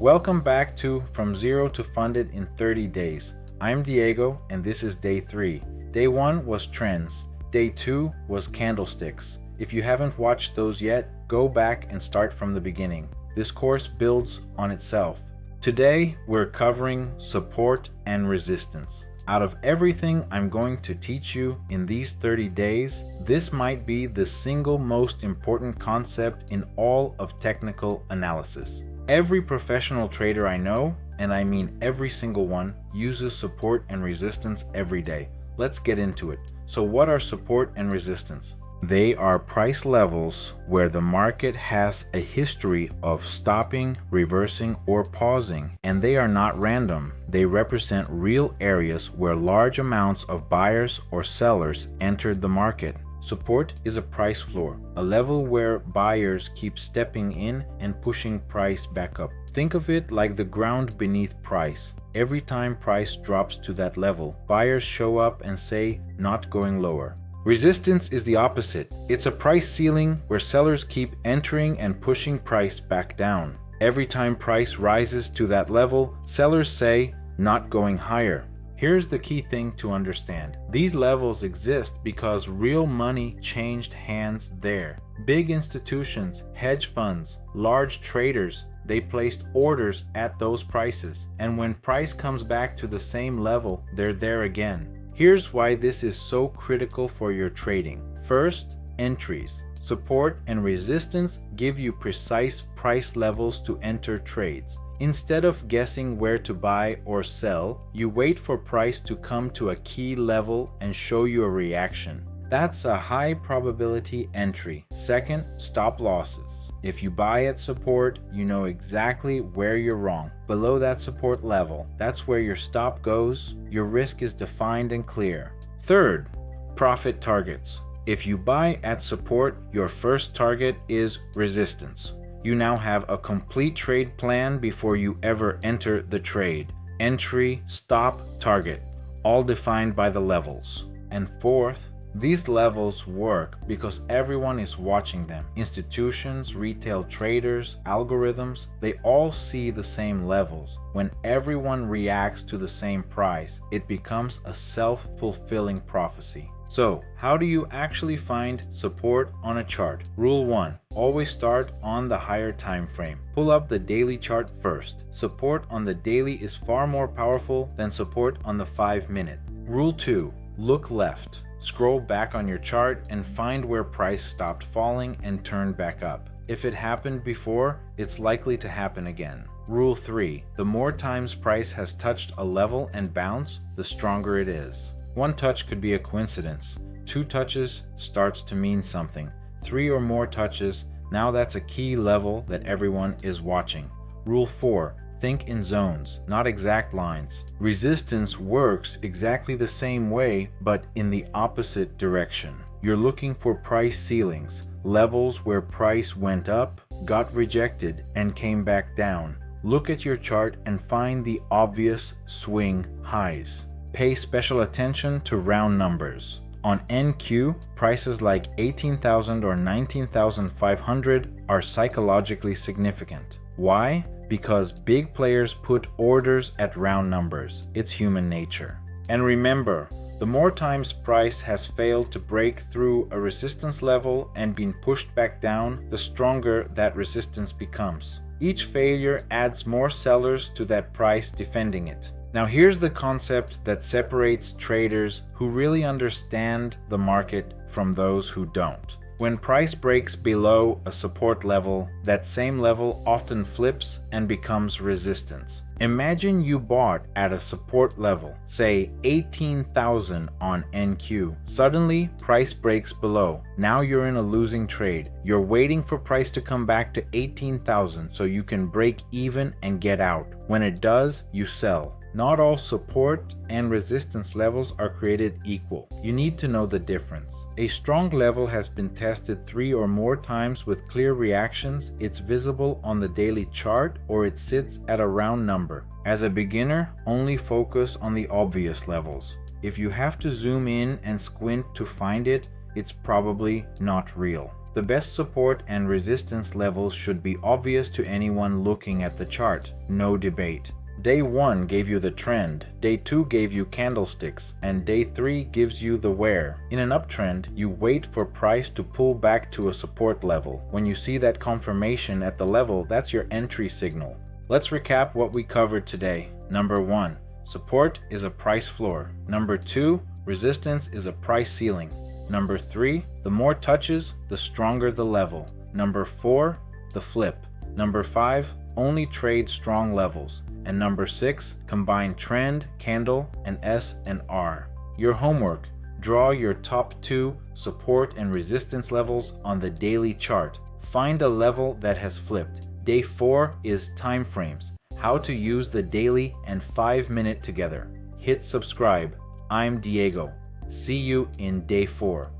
Welcome back to From Zero to Funded in 30 Days. I'm Diego and this is day 3. Day 1 was trends. Day 2 was candlesticks. If you haven't watched those yet, go back and start from the beginning. This course builds on itself. Today we're covering support and resistance. Out of everything I'm going to teach you in these 30 days, this might be the single most important concept in all of technical analysis. Every professional trader I know, and I mean every single one, uses support and resistance every day. Let's get into it. So what are support and resistance? They are price levels where the market has a history of stopping, reversing, or pausing, and they are not random. They represent real areas where large amounts of buyers or sellers entered the market. Support is a price floor, a level where buyers keep stepping in and pushing price back up. Think of it like the ground beneath price. Every time price drops to that level, buyers show up and say, "Not going lower." Resistance is the opposite. It's a price ceiling where sellers keep entering and pushing price back down. Every time price rises to that level, sellers say, "Not going higher." Here's the key thing to understand. These levels exist because real money changed hands there. Big institutions, hedge funds, large traders, they placed orders at those prices. And when price comes back to the same level, they're there again. Here's why this is so critical for your trading. First, entries. Support and resistance give you precise price levels to enter trades. Instead of guessing where to buy or sell, you wait for price to come to a key level and show you a reaction. That's a high probability entry. Second, stop losses. If you buy at support, you know exactly where you're wrong. Below that support level, that's where your stop goes. Your risk is defined and clear. Third, profit targets. If you buy at support, your first target is resistance. You now have a complete trade plan before you ever enter the trade. Entry, stop, target, all defined by the levels. And fourth, these levels work because everyone is watching them. Institutions, retail traders, algorithms, they all see the same levels. When everyone reacts to the same price, it becomes a self-fulfilling prophecy. So, how do you actually find support on a chart? Rule 1. Always start on the higher time frame. Pull up the daily chart first. Support on the daily is far more powerful than support on the 5-minute. Rule 2. Look left. Scroll back on your chart and find where price stopped falling and turned back up. If it happened before, it's likely to happen again. Rule 3. The more times price has touched a level and bounce, the stronger it is. One touch could be a coincidence. 2 touches starts to mean something. 3 or more touches, now that's a key level that everyone is watching. Rule 4. Think in zones, not exact lines. Resistance works exactly the same way, but in the opposite direction. You're looking for price ceilings, levels where price went up, got rejected, and came back down. Look at your chart and find the obvious swing highs. Pay special attention to round numbers. On NQ, prices like 18,000 or 19,500 are psychologically significant. Why? Because big players put orders at round numbers. It's human nature. And remember, the more times price has failed to break through a resistance level and been pushed back down, the stronger that resistance becomes. Each failure adds more sellers to that price defending it. Now here's the concept that separates traders who really understand the market from those who don't. When price breaks below a support level, that same level often flips and becomes resistance. Imagine you bought at a support level, say 18,000 on NQ. Suddenly, price breaks below. Now you're in a losing trade. You're waiting for price to come back to 18,000 so you can break even and get out. When it does, you sell. Not all support and resistance levels are created equal. You need to know the difference. A strong level has been tested 3 or more times with clear reactions. It's visible on the daily chart or it sits at a round number. As a beginner, only focus on the obvious levels. If you have to zoom in and squint to find it, it's probably not real. The best support and resistance levels should be obvious to anyone looking at the chart. No debate. Day 1 gave you the trend, Day 2 gave you candlesticks, and Day 3 gives you the where. In an uptrend, you wait for price to pull back to a support level. When you see that confirmation at the level, that's your entry signal. Let's recap what we covered today. Number 1, support is a price floor. Number 2, resistance is a price ceiling. Number 3, the more touches, the stronger the level. Number 4, the flip. Number 5, only trade strong levels. And number 6, combine trend, candle, and S and R. Your homework: draw your top 2 support and resistance levels on the daily chart. Find a level that has flipped. Day 4 is time frames, how to use the daily and 5-minute together. Hit subscribe. I'm Diego. See you in Day 4.